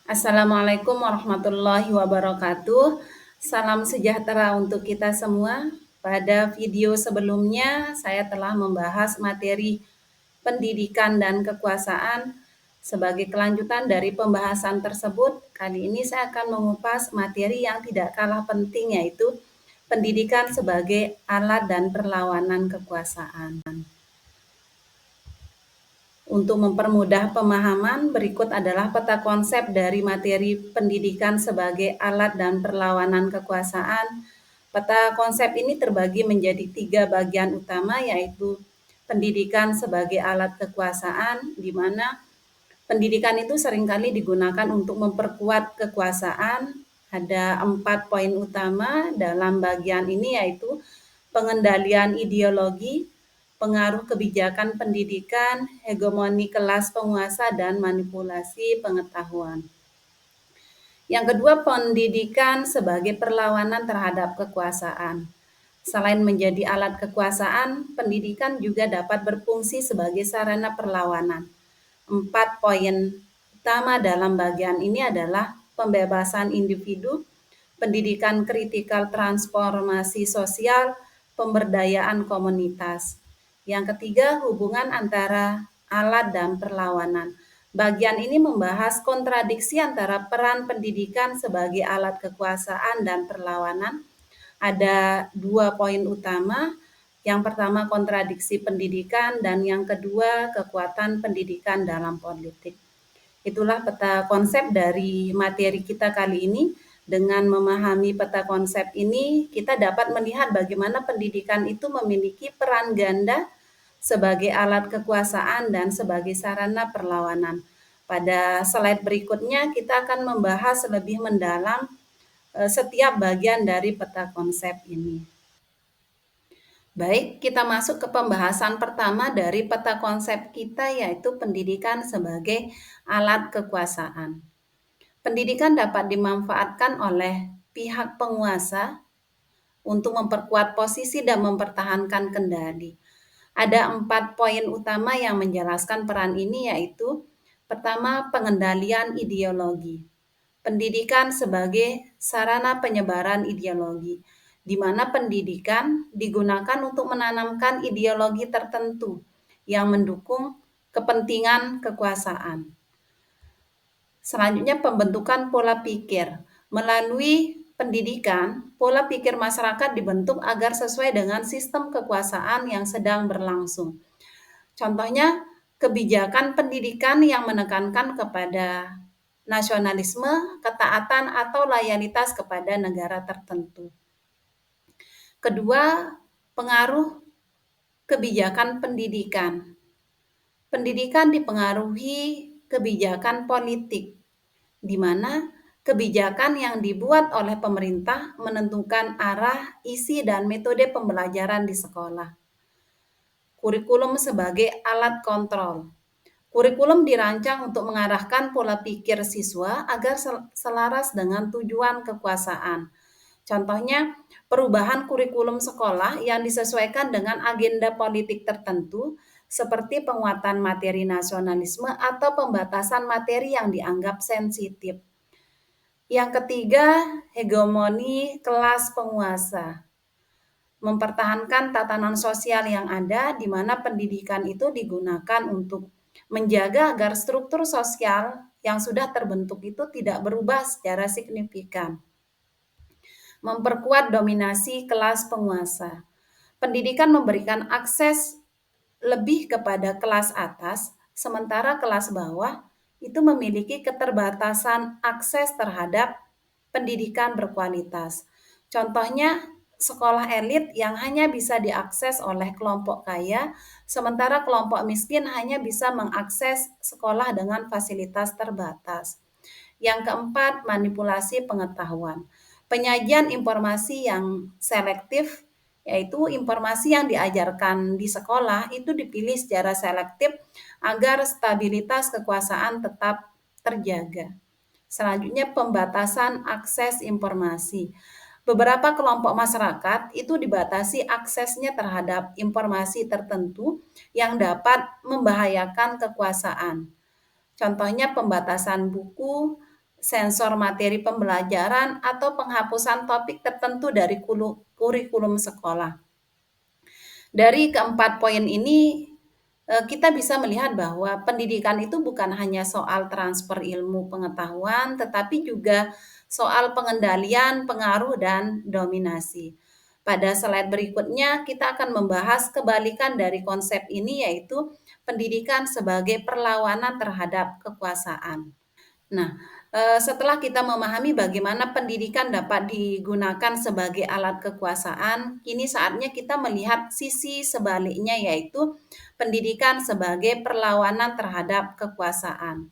Assalamualaikum warahmatullahi wabarakatuh. Salam sejahtera untuk kita semua. Pada video sebelumnya, saya telah membahas materi pendidikan dan kekuasaan. Sebagai kelanjutan dari pembahasan tersebut, kali ini saya akan mengupas materi yang tidak kalah penting, yaitu pendidikan sebagai alat dan perlawanan kekuasaan. Untuk mempermudah pemahaman, berikut adalah peta konsep dari materi pendidikan sebagai alat dan perlawanan kekuasaan. Peta konsep ini terbagi menjadi 3 bagian utama, yaitu pendidikan sebagai alat kekuasaan, di mana pendidikan itu seringkali digunakan untuk memperkuat kekuasaan. Ada 4 poin utama dalam bagian ini, yaitu pengendalian ideologi, pengaruh kebijakan pendidikan, hegemoni kelas penguasa, dan manipulasi pengetahuan. Yang kedua, pendidikan sebagai perlawanan terhadap kekuasaan. Selain menjadi alat kekuasaan, pendidikan juga dapat berfungsi sebagai sarana perlawanan. 4 poin utama dalam bagian ini adalah pembebasan individu, pendidikan kritikal transformasi sosial, pemberdayaan komunitas. Yang ketiga, hubungan antara alat dan perlawanan. Bagian ini membahas kontradiksi antara peran pendidikan sebagai alat kekuasaan dan perlawanan. Ada 2 poin utama. Yang pertama, kontradiksi pendidikan, dan yang kedua, kekuatan pendidikan dalam politik. Itulah peta konsep dari materi kita kali ini. Dengan memahami peta konsep ini, kita dapat melihat bagaimana pendidikan itu memiliki peran ganda sebagai alat kekuasaan dan sebagai sarana perlawanan. Pada slide berikutnya, kita akan membahas lebih mendalam setiap bagian dari peta konsep ini. Baik, kita masuk ke pembahasan pertama dari peta konsep kita, yaitu pendidikan sebagai alat kekuasaan. Pendidikan dapat dimanfaatkan oleh pihak penguasa untuk memperkuat posisi dan mempertahankan kendali. Ada 4 poin utama yang menjelaskan peran ini, yaitu pertama, pengendalian ideologi. Pendidikan sebagai sarana penyebaran ideologi, di mana pendidikan digunakan untuk menanamkan ideologi tertentu yang mendukung kepentingan kekuasaan. Selanjutnya, pembentukan pola pikir. Melalui pendidikan, pola pikir masyarakat dibentuk agar sesuai dengan sistem kekuasaan yang sedang berlangsung. Contohnya, kebijakan pendidikan yang menekankan kepada nasionalisme, ketaatan, atau loyalitas kepada negara tertentu. Kedua, pengaruh kebijakan pendidikan. Pendidikan dipengaruhi kebijakan politik, di mana kebijakan yang dibuat oleh pemerintah menentukan arah, isi, dan metode pembelajaran di sekolah. Kurikulum sebagai alat kontrol. Kurikulum dirancang untuk mengarahkan pola pikir siswa agar selaras dengan tujuan kekuasaan. Contohnya, perubahan kurikulum sekolah yang disesuaikan dengan agenda politik tertentu, seperti penguatan materi nasionalisme atau pembatasan materi yang dianggap sensitif. Yang ketiga, hegemoni kelas penguasa. Mempertahankan tatanan sosial yang ada, di mana pendidikan itu digunakan untuk menjaga agar struktur sosial yang sudah terbentuk itu tidak berubah secara signifikan. Memperkuat dominasi kelas penguasa. Pendidikan memberikan akses lebih kepada kelas atas, sementara kelas bawah itu memiliki keterbatasan akses terhadap pendidikan berkualitas. Contohnya, sekolah elit yang hanya bisa diakses oleh kelompok kaya, sementara kelompok miskin hanya bisa mengakses sekolah dengan fasilitas terbatas. Yang keempat, manipulasi pengetahuan. Penyajian informasi yang selektif, yaitu informasi yang diajarkan di sekolah itu dipilih secara selektif agar stabilitas kekuasaan tetap terjaga. Selanjutnya, pembatasan akses informasi. Beberapa kelompok masyarakat itu dibatasi aksesnya terhadap informasi tertentu yang dapat membahayakan kekuasaan. Contohnya, pembatasan buku, sensor materi pembelajaran, atau penghapusan topik tertentu dari kurikulum sekolah. Dari keempat poin ini, kita bisa melihat bahwa pendidikan itu bukan hanya soal transfer ilmu pengetahuan, tetapi juga soal pengendalian, pengaruh, dan dominasi. Pada slide berikutnya, kita akan membahas kebalikan dari konsep ini, yaitu pendidikan sebagai perlawanan terhadap kekuasaan. Nah, setelah kita memahami bagaimana pendidikan dapat digunakan sebagai alat kekuasaan, kini saatnya kita melihat sisi sebaliknya, yaitu pendidikan sebagai perlawanan terhadap kekuasaan.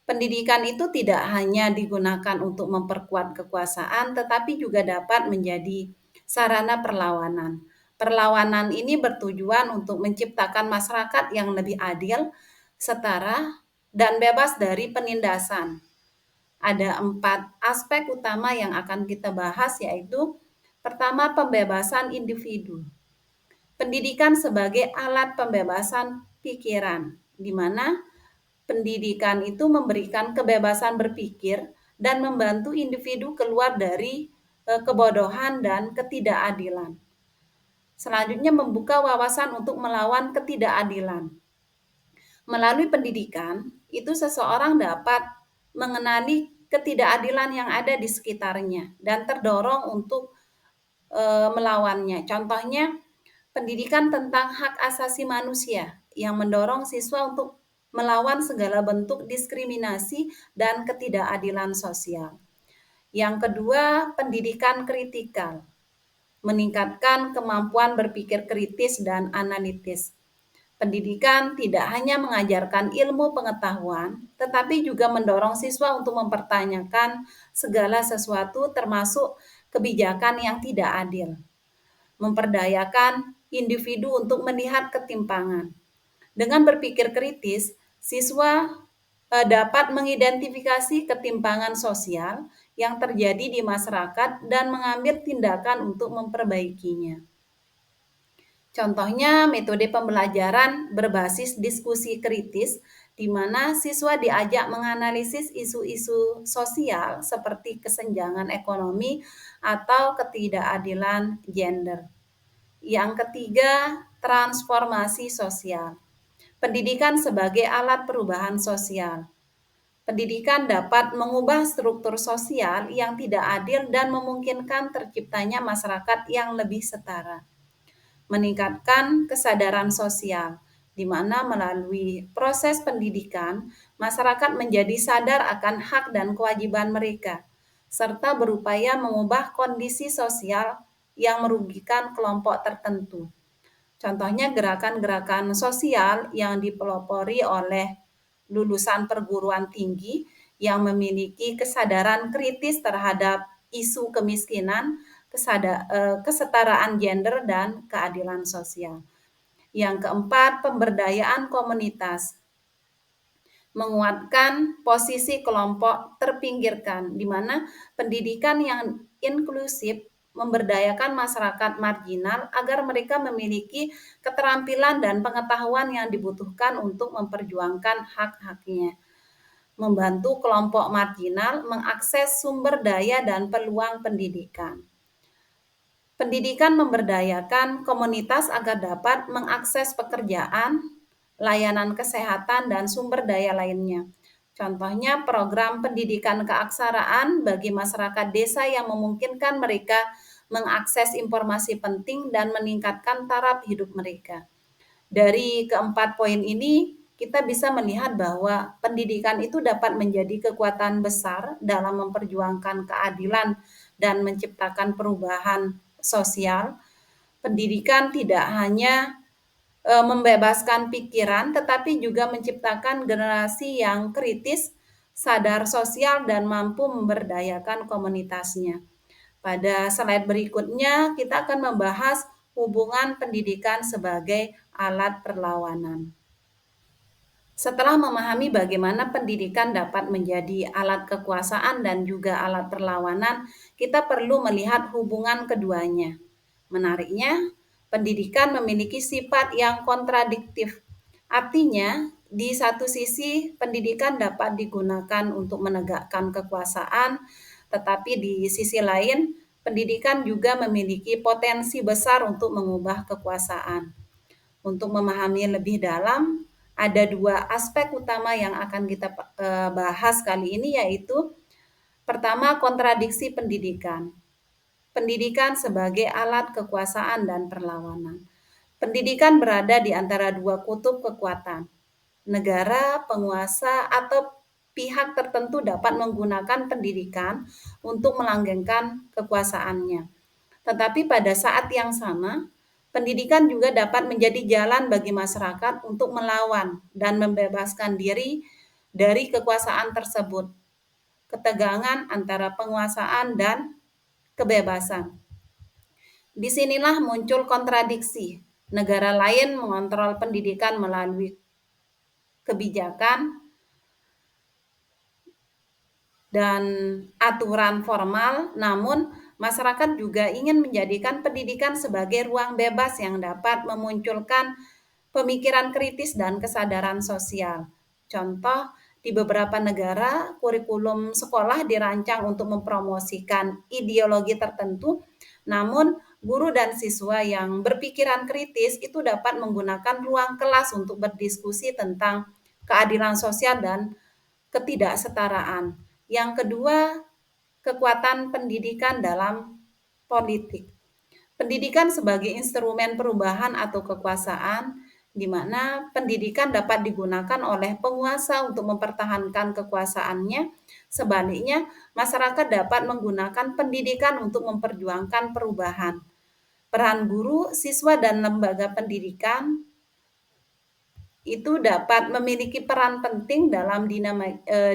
Pendidikan itu tidak hanya digunakan untuk memperkuat kekuasaan, tetapi juga dapat menjadi sarana perlawanan. Perlawanan ini bertujuan untuk menciptakan masyarakat yang lebih adil, setara, dan bebas dari penindasan. Ada 4 aspek utama yang akan kita bahas, yaitu pertama, pembebasan individu. Pendidikan sebagai alat pembebasan pikiran, di mana pendidikan itu memberikan kebebasan berpikir dan membantu individu keluar dari kebodohan dan ketidakadilan. Selanjutnya, membuka wawasan untuk melawan ketidakadilan. Melalui pendidikan, itu seseorang dapat mengenali ketidakadilan yang ada di sekitarnya dan terdorong untuk melawannya. Contohnya, pendidikan tentang hak asasi manusia yang mendorong siswa untuk melawan segala bentuk diskriminasi dan ketidakadilan sosial. Yang kedua, pendidikan kritikal, meningkatkan kemampuan berpikir kritis dan analitis. Pendidikan tidak hanya mengajarkan ilmu pengetahuan, tetapi juga mendorong siswa untuk mempertanyakan segala sesuatu, termasuk kebijakan yang tidak adil. Memperdayakan individu untuk melihat ketimpangan. Dengan berpikir kritis, siswa dapat mengidentifikasi ketimpangan sosial yang terjadi di masyarakat dan mengambil tindakan untuk memperbaikinya. Contohnya, metode pembelajaran berbasis diskusi kritis, di mana siswa diajak menganalisis isu-isu sosial seperti kesenjangan ekonomi atau ketidakadilan gender. Yang ketiga, transformasi sosial. Pendidikan sebagai alat perubahan sosial. Pendidikan dapat mengubah struktur sosial yang tidak adil dan memungkinkan terciptanya masyarakat yang lebih setara. Meningkatkan kesadaran sosial, di mana melalui proses pendidikan, masyarakat menjadi sadar akan hak dan kewajiban mereka, serta berupaya mengubah kondisi sosial yang merugikan kelompok tertentu. Contohnya gerakan-gerakan sosial yang dipelopori oleh lulusan perguruan tinggi yang memiliki kesadaran kritis terhadap isu kemiskinan, kesetaraan gender, dan keadilan sosial. Yang keempat, pemberdayaan komunitas. Menguatkan posisi kelompok terpinggirkan, di mana pendidikan yang inklusif memberdayakan masyarakat marginal agar mereka memiliki keterampilan dan pengetahuan yang dibutuhkan untuk memperjuangkan hak-haknya. Membantu kelompok marginal mengakses sumber daya dan peluang pendidikan. Pendidikan memberdayakan komunitas agar dapat mengakses pekerjaan, layanan kesehatan, dan sumber daya lainnya. Contohnya program pendidikan keaksaraan bagi masyarakat desa yang memungkinkan mereka mengakses informasi penting dan meningkatkan taraf hidup mereka. Dari keempat poin ini, kita bisa melihat bahwa pendidikan itu dapat menjadi kekuatan besar dalam memperjuangkan keadilan dan menciptakan perubahan sosial. Pendidikan tidak hanya membebaskan pikiran, tetapi juga menciptakan generasi yang kritis, sadar sosial, dan mampu memberdayakan komunitasnya. Pada slide berikutnya, kita akan membahas hubungan pendidikan sebagai alat perlawanan. Setelah memahami bagaimana pendidikan dapat menjadi alat kekuasaan dan juga alat perlawanan, kita perlu melihat hubungan keduanya. Menariknya, pendidikan memiliki sifat yang kontradiktif. Artinya, di satu sisi pendidikan dapat digunakan untuk menegakkan kekuasaan, tetapi di sisi lain pendidikan juga memiliki potensi besar untuk mengubah kekuasaan. Untuk memahami lebih dalam, ada dua aspek utama yang akan kita bahas kali ini, yaitu pertama, kontradiksi pendidikan. Pendidikan sebagai alat kekuasaan dan perlawanan. Pendidikan berada di antara dua kutub kekuatan. Negara, penguasa, atau pihak tertentu dapat menggunakan pendidikan untuk melanggengkan kekuasaannya. Tetapi pada saat yang sama, pendidikan juga dapat menjadi jalan bagi masyarakat untuk melawan dan membebaskan diri dari kekuasaan tersebut. Ketegangan antara penguasaan dan kebebasan. Disinilah muncul kontradiksi. Negara lain mengontrol pendidikan melalui kebijakan dan aturan formal, namun masyarakat juga ingin menjadikan pendidikan sebagai ruang bebas yang dapat memunculkan pemikiran kritis dan kesadaran sosial. Contoh, di beberapa negara, kurikulum sekolah dirancang untuk mempromosikan ideologi tertentu, namun guru dan siswa yang berpikiran kritis itu dapat menggunakan ruang kelas untuk berdiskusi tentang keadilan sosial dan ketidaksetaraan. Yang kedua, kekuatan pendidikan dalam politik. Pendidikan sebagai instrumen perubahan atau kekuasaan, di mana pendidikan dapat digunakan oleh penguasa untuk mempertahankan kekuasaannya. Sebaliknya, masyarakat dapat menggunakan pendidikan untuk memperjuangkan perubahan. Peran guru, siswa, dan lembaga pendidikan itu dapat memiliki peran penting dalam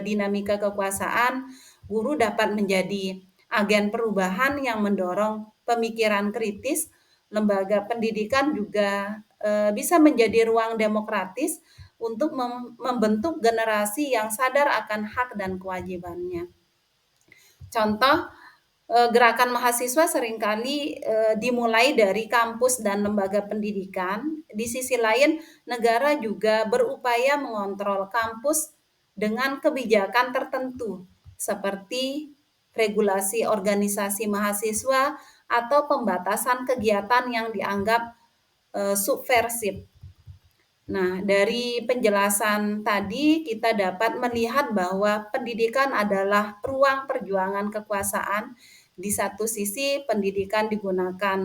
dinamika kekuasaan. Guru dapat menjadi agen perubahan yang mendorong pemikiran kritis. Lembaga pendidikan juga bisa menjadi ruang demokratis untuk membentuk generasi yang sadar akan hak dan kewajibannya. Contoh, gerakan mahasiswa seringkali dimulai dari kampus dan lembaga pendidikan. Di sisi lain, negara juga berupaya mengontrol kampus dengan kebijakan tertentu, seperti regulasi organisasi mahasiswa atau pembatasan kegiatan yang dianggap subversif. Nah, dari penjelasan tadi kita dapat melihat bahwa pendidikan adalah ruang perjuangan kekuasaan. Di satu sisi, pendidikan digunakan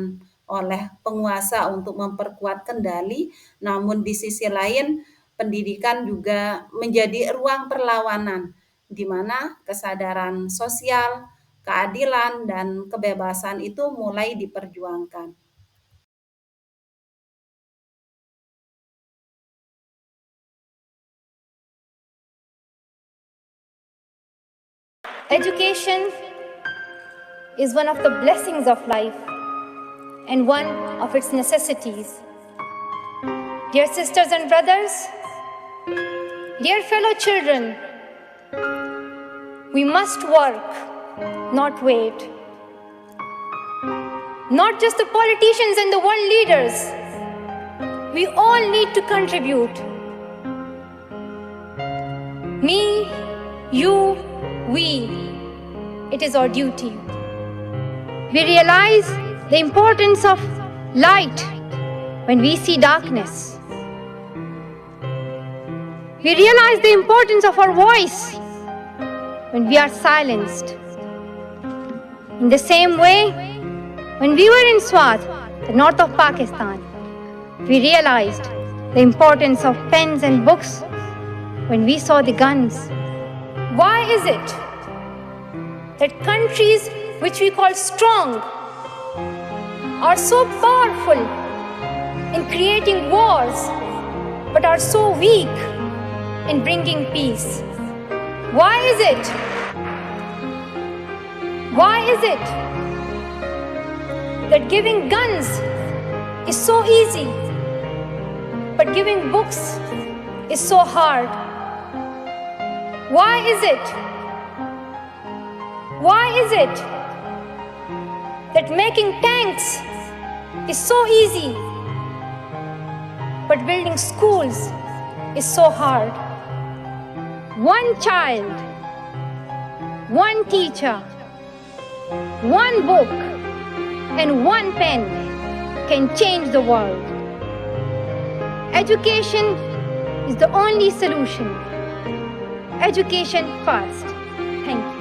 oleh penguasa untuk memperkuat kendali, namun di sisi lain, pendidikan juga menjadi ruang perlawanan, di mana kesadaran sosial, keadilan, dan kebebasan itu mulai diperjuangkan. Education is one of the blessings of life and one of its necessities. Dear sisters and brothers, dear fellow children, we must work, not wait. Not just the politicians and the world leaders, we all need to contribute. Me, you, we. It is our duty. We realize the importance of light when we see darkness. We realize the importance of our voice when we are silenced. In the same way, when we were in Swat, the north of Pakistan, we realized the importance of pens and books when we saw the guns. Why is it that countries which we call strong are so powerful in creating wars but are so weak in bringing peace? Why is it? Why is it that giving guns is so easy but giving books is so hard? Why is it? Why is it that making tanks is so easy, but building schools is so hard. One child, one teacher, one book, and one pen can change the world. Education is the only solution. Education first. Thank you.